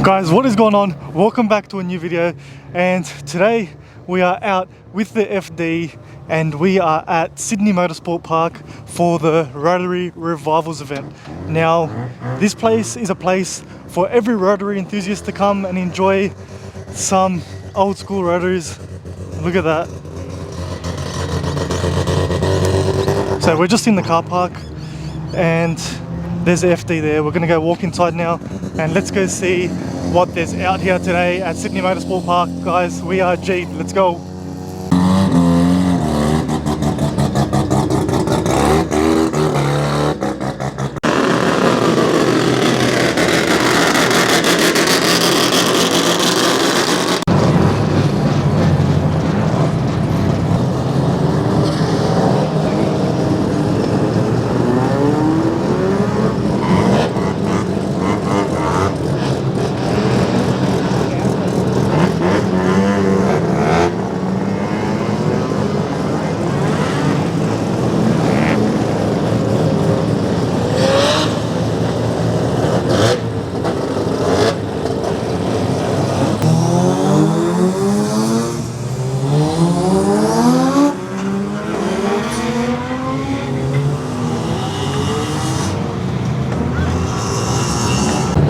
Guys, what is going on? Welcome back to a new video, and today we are out with the FD and we are at Sydney Motorsport Park for the Rotary Revivals event. Now, this place is a place for every Rotary enthusiast to come and enjoy some old school Rotaries. Look at that. So we're just in the car park and there's the FD there. We're gonna go walk inside now and let's go see what there's out here today at Sydney Motorsport Park. Guys, we are G. Let's go.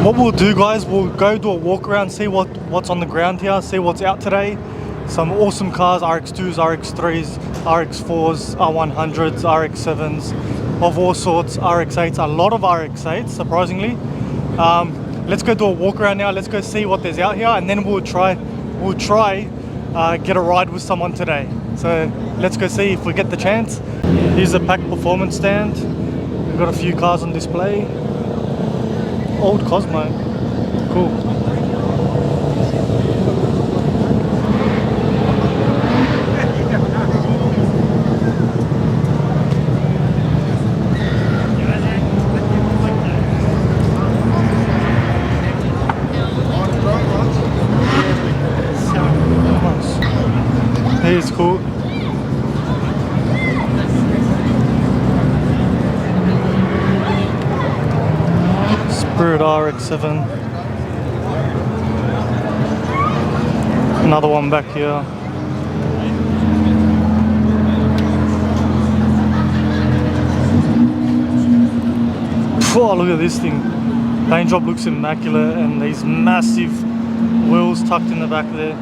What we'll do, guys, we'll go do a walk around, see what's on the ground here, see what's out today. Some awesome cars, RX2s, RX3s, RX4s, R100s, RX7s, of all sorts, RX8s, a lot of RX8s, surprisingly. Let's go do a walk around now, let's go see what there's out here, and then we'll try get a ride with someone today. So let's go see if we get the chance. Here's a pack performance stand. We've got a few cars on display. Old Cosmo, cool. Nice. He's cool. Spirit RX7. Another one back here. Oh, look at this thing. Paint job looks immaculate and these massive wheels tucked in the back there.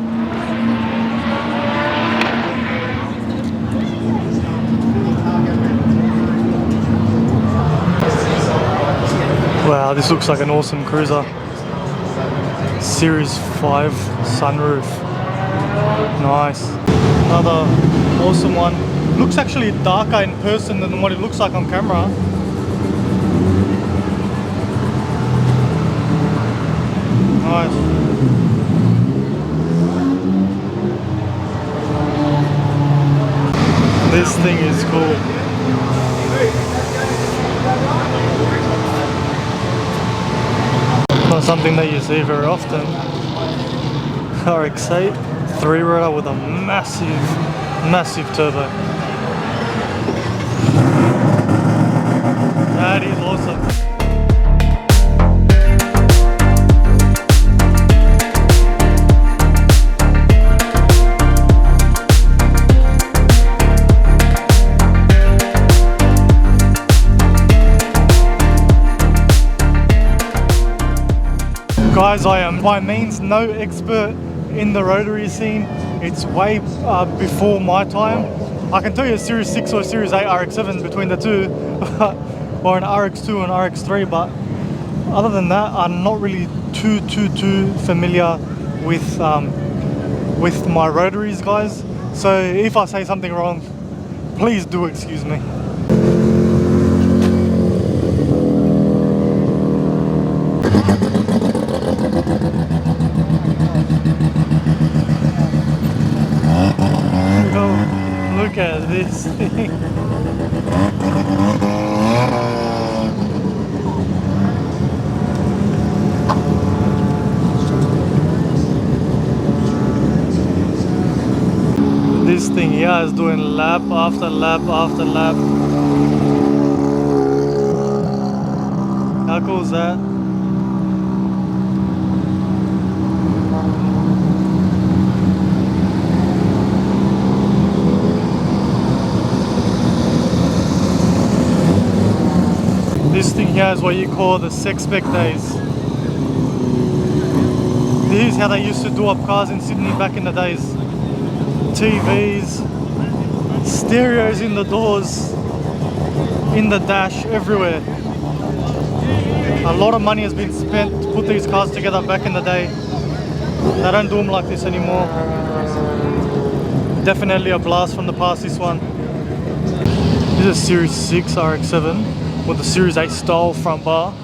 Wow, this looks like an awesome cruiser. Series 5 sunroof. Nice. Another awesome one. Looks actually darker in person than what it looks like on camera. Nice. This thing is cool. Not something that you see very often. RX8 3-rotor with a massive turbo. That is awesome. Guys, I am by means no expert in the rotary scene. It's way before my time. I can tell you a Series 6 or a Series 8 RX7 between the two, or an RX2 and RX3, but other than that, I'm not really too familiar with my rotaries, guys. So if I say something wrong, please do excuse me. Look at this thing. This thing here is doing lap after lap after lap. How cool is that? This thing here is what you call the sex spec days. This is how they used to do up cars in Sydney back in the days. TVs, stereos in the doors, in the dash, everywhere. A lot of money has been spent to put these cars together back in the day. They don't do them like this anymore. Definitely a blast from the past, this one. This is a Series 6 RX-7 with a Series 8 style front bar.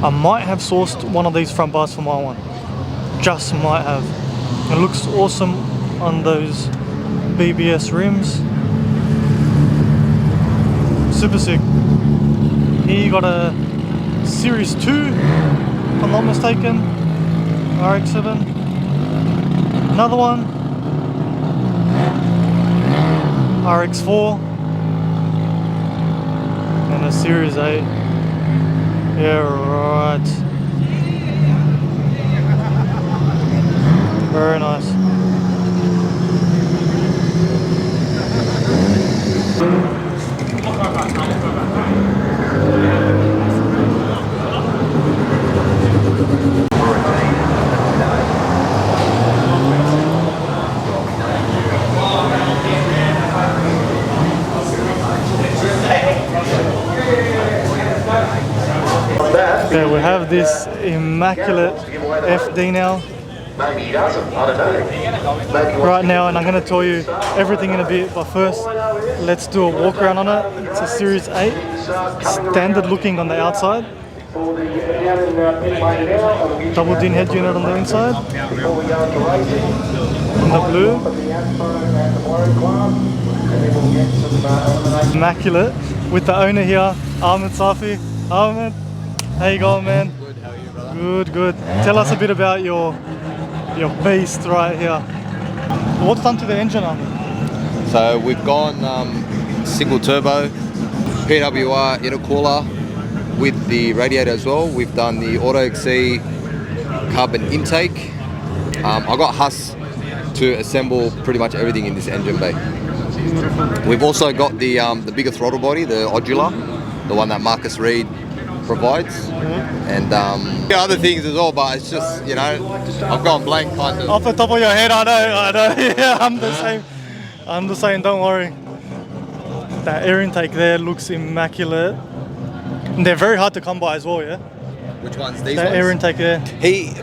I might have sourced one of these front bars for my one. Just might have. It looks awesome on those BBS rims. Super sick. Here you got a Series 2, if I'm not mistaken. RX-7. Another one. RX-4. And a Series 8. Yeah, right. Very nice. Yeah, we have this immaculate FD now. Maybe he doesn't, I don't know. Right now, and I'm going to tell you everything in a bit, but first let's do a walk around on it. It's a Series 8, standard looking on the outside. Double DIN head unit on the inside. In the blue. Immaculate. With the owner here, Ahmed Safi. Ahmed, how you going, man? Good, how are you, brother? Good, good. Tell us a bit about your beast right here. What's done to the engine, Ahmed? So we've gone single turbo, PWR intercooler with the radiator as well. We've done the Auto XC carbon intake. I got Huss to assemble pretty much everything in this engine bay. We've also got the bigger throttle body, the Odular, the one that Marcus Reed provides, and other things as well, but it's just, you know, I've gone blank kind of. Off the top of your head, I know. Yeah, I'm the same, don't worry. That air intake there looks immaculate. And they're very hard to come by as well, yeah? Which ones? These That ones? air intake there.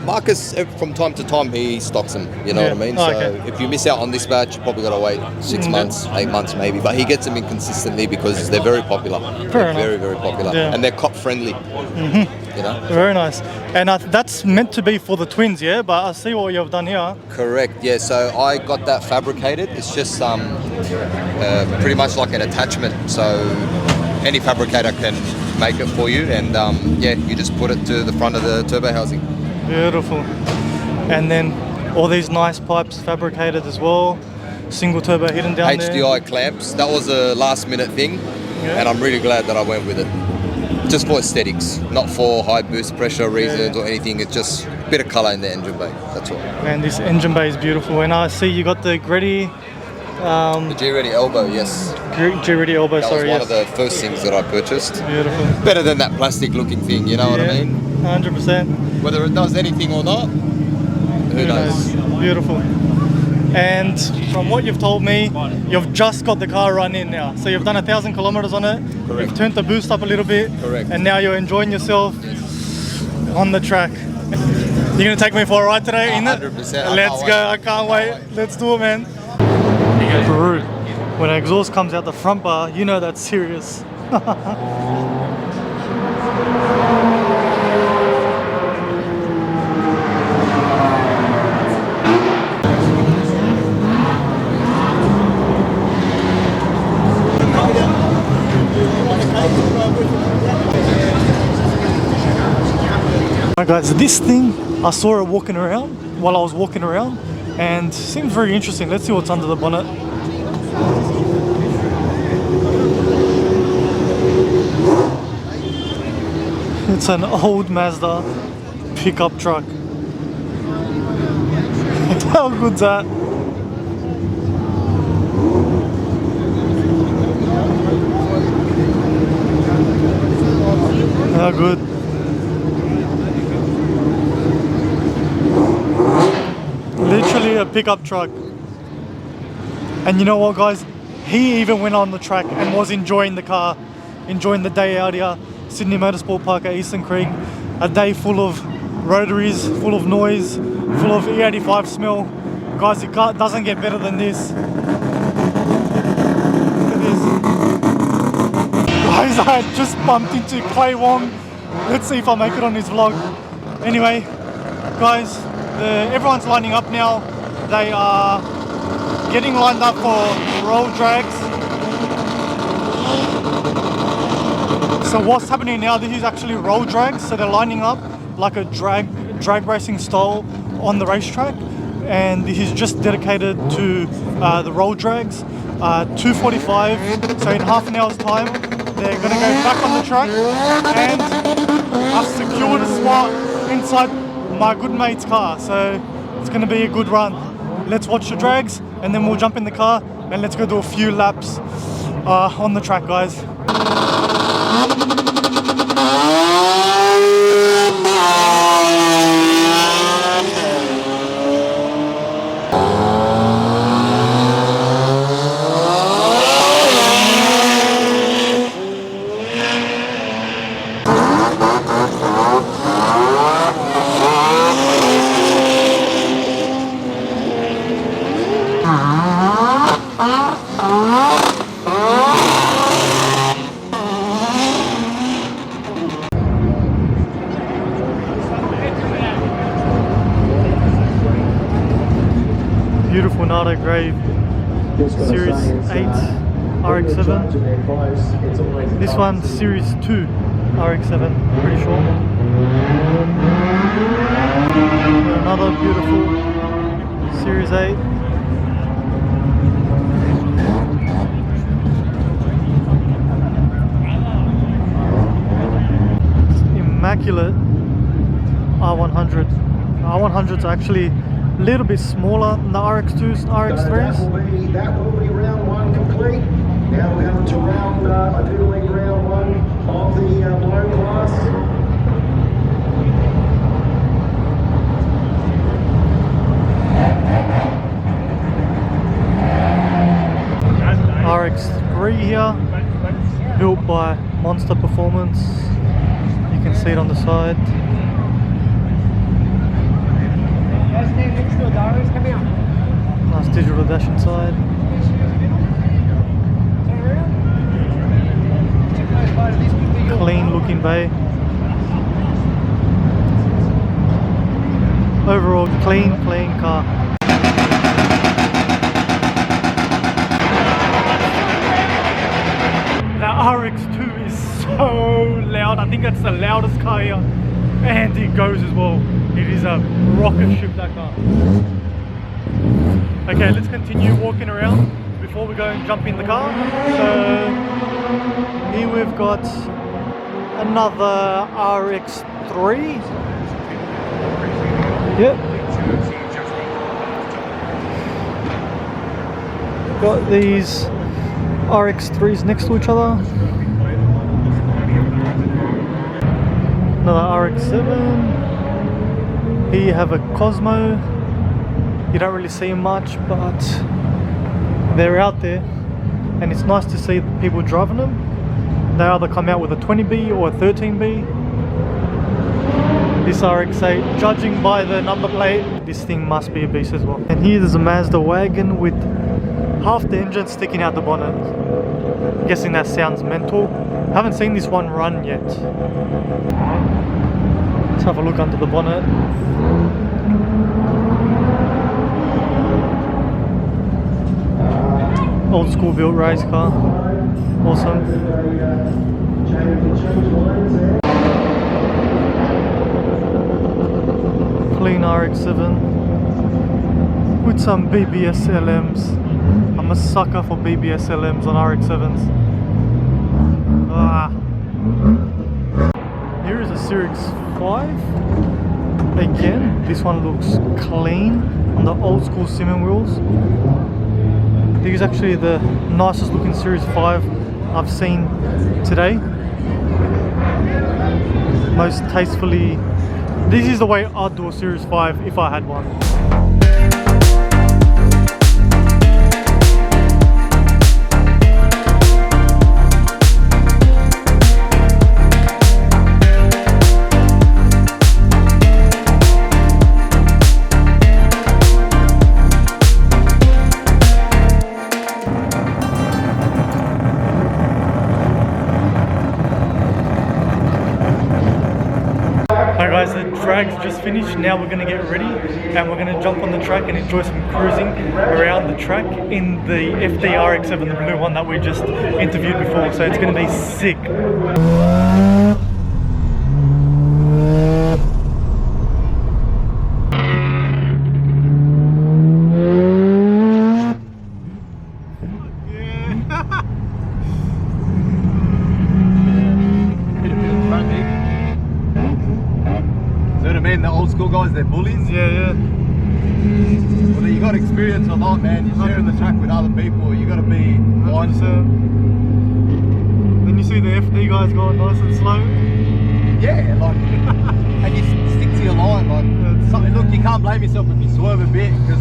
Marcus, from time to time, he stocks them, you know Yeah. what I mean? Oh, so okay. if you miss out on this batch, you probably got to wait 6 months, 8 months maybe. But he gets them in consistently because they're very popular. Fair enough. Very, very popular. Yeah. And they're cop friendly, you know? Very nice. And that's meant to be for the twins, yeah? But I see what you've done here. Correct, yeah. So I got that fabricated. It's just pretty much like an attachment. So any fabricator can make it for you, and yeah, you just put it to the front of the turbo housing. Beautiful. And then all these nice pipes fabricated as well. Single turbo hidden down there. HDI clamps. That was a last minute thing, Yeah. and I'm really glad that I went with it. Just for aesthetics, not for high boost pressure reasons or anything. It's just a bit of colour in the engine bay. That's all. Man, this engine bay is beautiful. And I see you got the Greddy, The G-Ready elbow, yes. G-Ready elbow, That sorry, was one yes. of the first things that I purchased. Beautiful. Better than that plastic looking thing, you know what I mean? 100%. Whether it does anything or not, who knows? Beautiful. And from what you've told me, you've just got the car run in now. So you've done 1,000 kilometers on it. Correct. You've turned the boost up a little bit. Correct. And now you're enjoying yourself on the track. You're gonna take me for a ride today, innit? 100%. I Let's can't go. wait. I can't wait. Let's do it, man. Peru. When an exhaust comes out the front bar, you know that's serious. Alright guys, this thing, I saw it walking around while I was walking around and seems very interesting. Let's see what's under the bonnet. It's an old Mazda pickup truck. How good's that? good. Literally a pickup truck. And you know what, guys? He even went on the track and was enjoying the car, enjoying the day out here. Sydney Motorsport Park at Eastern Creek. A day full of rotaries, full of noise, full of e85 smell. Guys, it doesn't get better than this. Look at this. Guys, I just bumped into Clay Wong. Let's see if I make it on his vlog. Anyway, guys, everyone's lining up now. They are getting lined up for roll drags. So what's happening now, this is actually roll drags. So they're lining up like a drag racing style on the racetrack. And this is just dedicated to the roll drags. 2:45, so in half an hour's time, they're gonna go back on the track, and I've secured a spot inside my good mate's car, so it's gonna be a good run. Let's watch the drags, and then we'll jump in the car, and let's go do a few laps on the track, guys. Beautiful Nardo Grave Series 8 RX-7. This one Series 2 RX-7, pretty sure. Another beautiful Series 8. Immaculate R100. R100s are actually a little bit smaller than the RX2s and RX3s. That will be round one complete. Now we're on to round, I do believe round one of the blow class. RX3 here, built by Monster Performance. You can see it on the side. Nice digital dash inside. Clean looking bay. Overall clean car. The RX2 is so loud. I think that's the loudest car here. And it goes as well. It is a rocket ship, that car. Okay, let's continue walking around before we go and jump in the car. So here we've got another RX3. Yep. Got these RX3s next to each other. Another RX-7. Here you have a Cosmo. You don't really see much, but they're out there, and it's nice to see people driving them. They either come out with a 20B or a 13B. This RX-8, judging by the number plate, this thing must be a beast as well. And here there's a Mazda wagon with half the engine sticking out the bonnet. I'm guessing that sounds mental. I haven't seen this one run yet. Let's have a look under the bonnet. Old school built race car. Awesome. Clean RX-7 with some BBS LMs. I'm a sucker for BBS LMs on RX-7s. Here is a Series 5. Again, this one looks clean on the old school Simmons wheels. I think it's actually the nicest looking Series 5 I've seen today. most tastefully. This is the way I'd do a Series 5 if I had one. Hi guys, the drag's just finished. Now we're going to get ready and we're going to jump on the track and enjoy some cruising around the track in the FD RX7, the blue one that we just interviewed before. So it's going to be sick. The old school guys, they're bullies. Yeah. Well, you got experience a lot, man. You're sharing the track with other people. You got to be one. Then you see the FD guys going nice and slow. Yeah, like, and you stick to your line. Like, something. Look, you can't blame yourself if you swerve a bit because.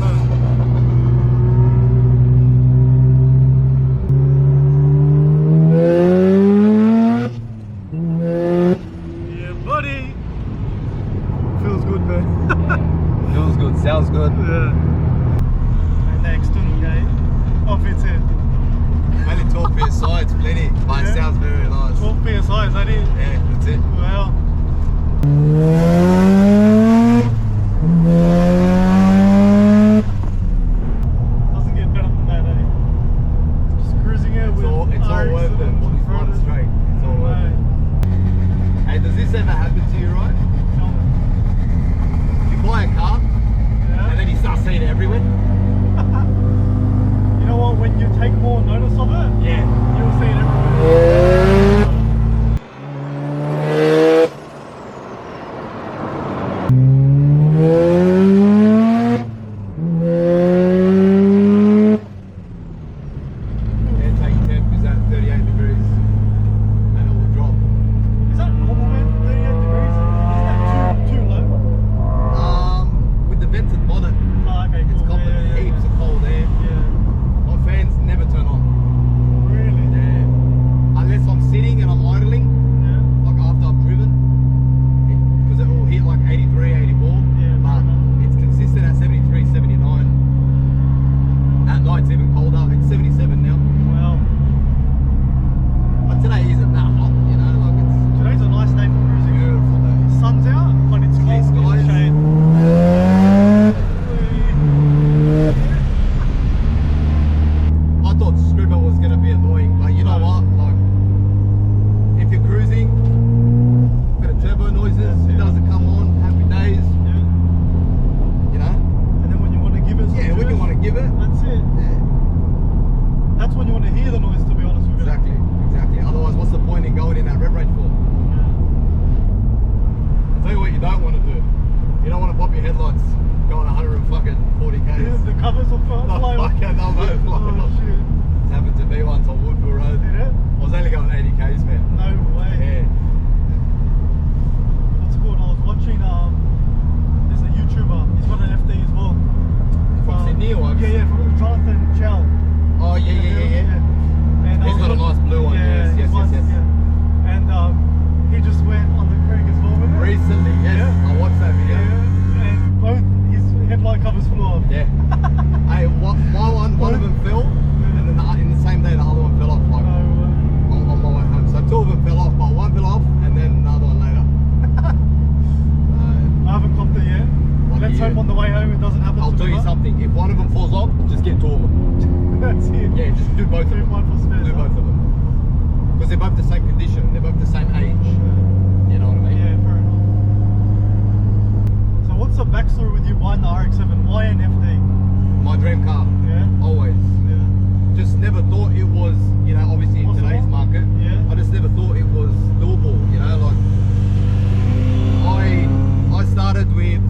Feels good, sounds good. Yeah. Next okay. Off it's it. Only 12 PSI, it's plenty, but it sounds very nice. 12 PSI, is that it? Yeah, that's it. Wow. Doesn't get better than that, eh? Just cruising it with It's all worth it. On this one straight. It's all worth it. Hey, does this ever happen to you, right? Buy a car and then you start seeing it everywhere. You know what, when you take more notice of it, Yeah. you'll see it everywhere. Yeah, take temp is at 38 degrees and it will drop. Is that normal, man? 38 degrees? Isn't that too low? With the vented bonnet, Oh, okay, cool. it's copping heaps of cold air. Yeah. My fans never turn on. Really? Yeah. Unless I'm sitting and I'm idling, Yeah. like after I've driven, because it will hit like 83, 84. Yeah, But it's consistent at 73, 79. At night it's even colder. It's 77 now. Wow. But today isn't that hot, you know, like it's Today's a nice day for cruising. beautiful day. Sun's out, but it's Clear cold in the skies. shade. I thought Scribble was going to be annoying, but you know what? Like, if you're cruising, bit of turbo noises, it doesn't come on, happy days, Yeah. you know? And then when you want to give it some Yeah, when you juice, want to give it. that's it. Yeah, That's when you want to hear the noise, to be honest with you. exactly. Otherwise, what's the point in going in that rev range for? I'll tell you what you don't want to do. You don't want to pop your headlights going 140 Yeah, k's. the covers will fly off. They'll both fly Oh off. shit. It's happened to me once on Woodville Road. Did it? I was only going 80 k's, man. No way. Yeah. What's it called? I was watching, there's a YouTuber, he's got an FD as well. From Sydney or? Yeah, from Jonathan Chow. Oh, yeah. And He's got a nice blue one, yes. Yeah. And he just went on the creek as well with it. Recently, yes. Yeah. I watched that video. Yeah. And both his headlight covers flew off. Yeah. Hey, my one of them fell, and then in the same day the other one fell off, like on my way home. So two of them fell off, but one fell off, and then another one later. I haven't copped it yet. Lucky Let's you. hope on the way home it doesn't happen. I'll to tell me, you but something. If one of them falls off, just get two of them. That's it. Yeah, just do both of Leave them. one for spares, Do huh? both of them. Because they're both the same condition. They're both the same age. You know what I mean? Yeah, fair enough. So what's the backstory with you buying the RX-7? Why an FD? My dream car. Yeah. Always. Yeah. Just never thought it was, you know, obviously in Possible? today's market. Yeah. I just never thought it was doable, you know, like I started with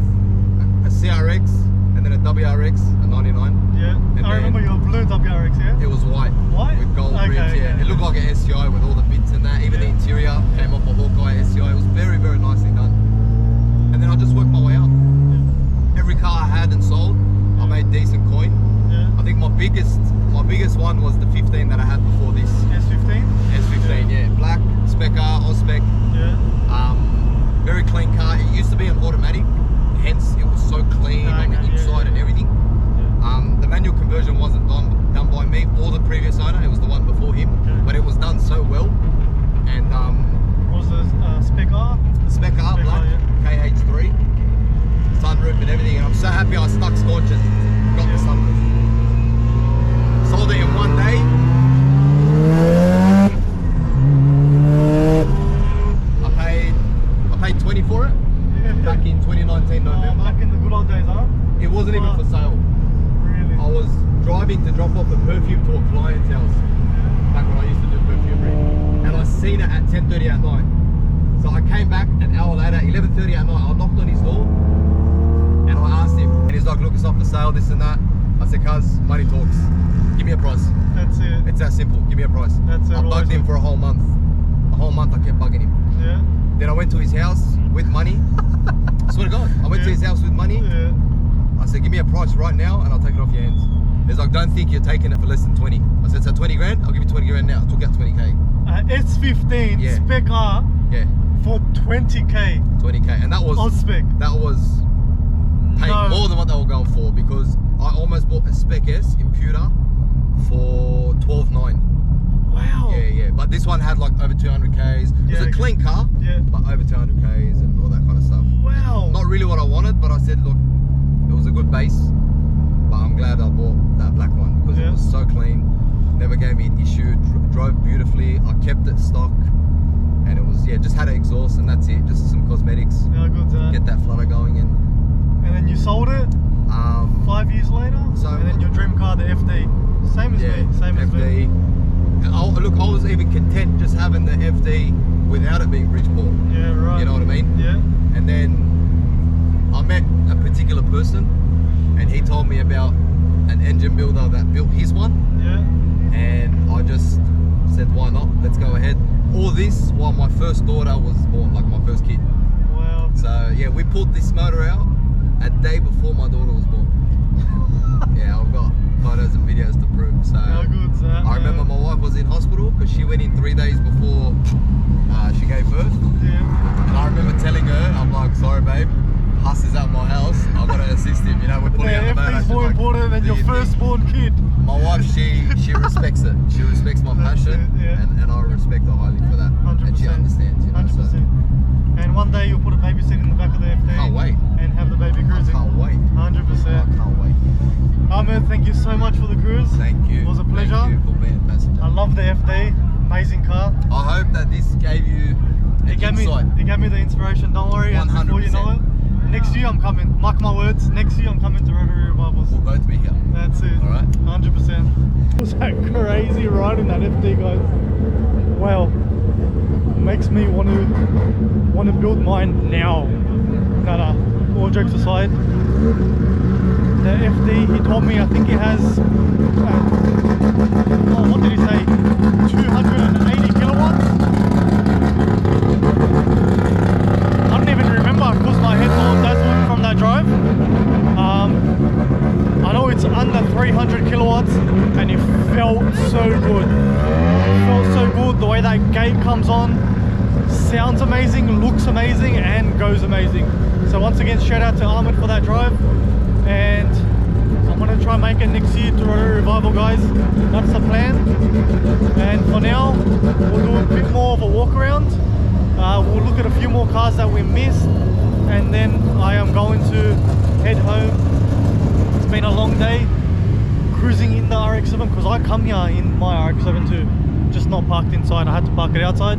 a CRX and then a WRX, a 99. Yeah. And I remember then your blue WRX, yeah? It was white. White? With gold Okay, rims, yeah. and sold, I made decent coin. Yeah. I think my biggest one was the 15 that I had before this. S15? S15, yeah. Black, spec car, Ospec. Yeah. Very clean car. It used to be an automatic, hence it was so clean on the inside and everything. The manual conversion wasn't done by me or the previous owner, it was the one before him, but it was done so well. And what was the spec car? the spec car, black, KH3, sunroof and everything, and I'm so happy I stuck staunch and got the sunroof. Sold it in one day. I paid 20 for it back in 2019 November. Back in the good old days, huh? It wasn't even for sale. Really? I was driving to drop off a perfume to a client's house back when I used to do perfumery, and I seen it at 10:30 at night. So I came back an hour later, 11:30 at night. I knocked on his door and I asked him, and he's like, "Look, it's up for sale, this and that." I said, "Cuz, money talks. Give me a price." That's it. It's that simple. Give me a price. That's it. I bugged him for a whole month. A whole month I kept bugging him. Yeah. Then I went to his house with money. I swear to God, I went to his house with money. Yeah. I said, "Give me a price right now and I'll take it off your hands." He's like, "Don't think you're taking it for less than 20. I said, "So 20 grand? I'll give you 20 grand now." I took out 20k. S15 Yeah. spec car Yeah, for 20k. 20k. And that was On spec. paying No. more than what they were going for, because I almost bought a Spec S Imputer for 12.9. Wow. Yeah. But this one had like over 200k's. It was Yeah. a clean car, Yeah. but over 200k's and all that kind of stuff. Wow. Not really what I wanted, but I said, look, it was a good base. But I'm glad I bought that black one because Yeah. it was so clean. Never gave me an issue. Drove beautifully. I kept it stock, and it was just had an exhaust and that's it. Just some cosmetics. How good's that? Get that flutter going and And then you sold it 5 years later. So- and then your dream car, the FD. Same as me. Same as me. FD. Look, I was even content just having the FD without it being Bridgeport. Yeah, right. You know what I mean? Yeah. And then I met a particular person, and he told me about an engine builder that built his one, Yeah. and I just said, why not? Let's go ahead. All this while my first daughter was born, like my first kid. Wow. So yeah, we pulled this motor out a day before my daughter was born. Yeah, I've got photos and videos to prove. So How good's that? I remember my wife was in hospital because she went in 3 days before she gave birth. Yeah. And I remember telling her, I'm like, "Sorry babe, Huss is at my house, I've got to assist him, you know, we're pulling out the motor." FD's more She's like, important than "Do your you think-" firstborn kid. My wife, she respects it. She respects my That's passion, it, yeah. and I respect her highly for that. 100%. And she understands, you know. 100%. And one day you'll put a baby seat in the back of the FD. Can't wait. And have the baby So I cruising. can't wait. 100%. I can't wait. Ahmed, thank you so much for the cruise. Thank you. It was a pleasure. Thank you for being a passenger. I love the FD. Amazing car. I hope that this gave you an insight. It gave me the inspiration. Don't worry. And before you know it, next year I'm coming. Mark my words. Next year I'm coming to Rotary Revivals. We'll both be here. That's it. All right. 100%. It was that crazy ride in that FD, guys. Wow. Makes me want to build mine now. No, all jokes aside. The FD, he told me, I think he has, what did he say? 280 kilowatts? I don't even remember because my head's all dazzled from that drive. I know it's under 300 kilowatts and it felt so good. It felt so good. The way that gate comes on, sounds amazing, looks amazing, and goes amazing. So once again, shout out to Ahmed for that drive. And I'm going to try and make it next year to Rotary Revival, guys. That's the plan. And for now, we'll do a bit more of a walk around. We'll look at a few more cars that we missed, and then I am going to head home. It's been a long day cruising in the RX-7 because I come here in my RX-7 too, just not parked inside. I had to park it outside.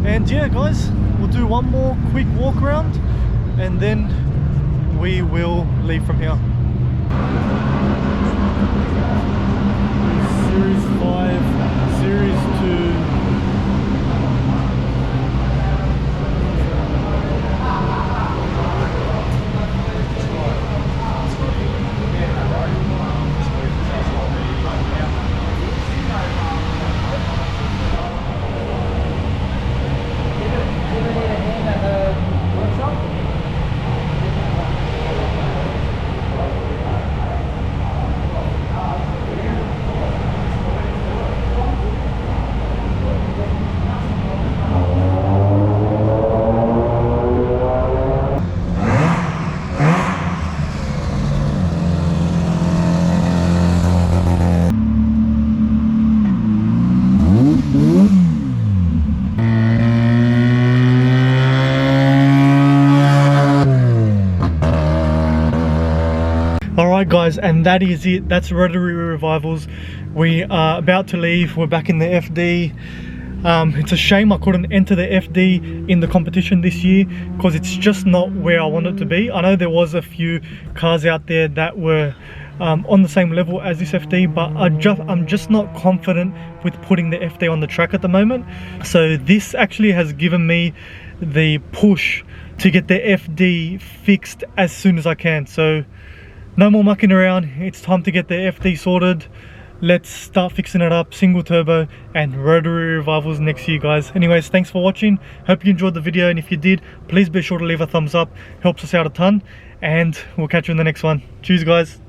And yeah, guys, we'll do one more quick walk around and then we will leave from here. Series 5, Series 2. guys, and that is it. That's Rotary Revivals. We are about to leave. We're back in the FD. It's a shame I couldn't enter the FD in the competition this year because it's just not where I want it to be. I know there was a few cars out there that were on the same level as this FD, but I'm just not confident with putting the FD on the track at the moment. So this actually has given me the push to get the FD fixed as soon as I can. So no more mucking around, it's time to get the FD sorted. Let's start fixing it up. Single turbo and Rotary Revivals next year, guys. Anyways, thanks for watching. Hope you enjoyed the video, and if you did, please be sure to leave a thumbs up. Helps us out a ton, and we'll catch you in the next one. Cheers, guys.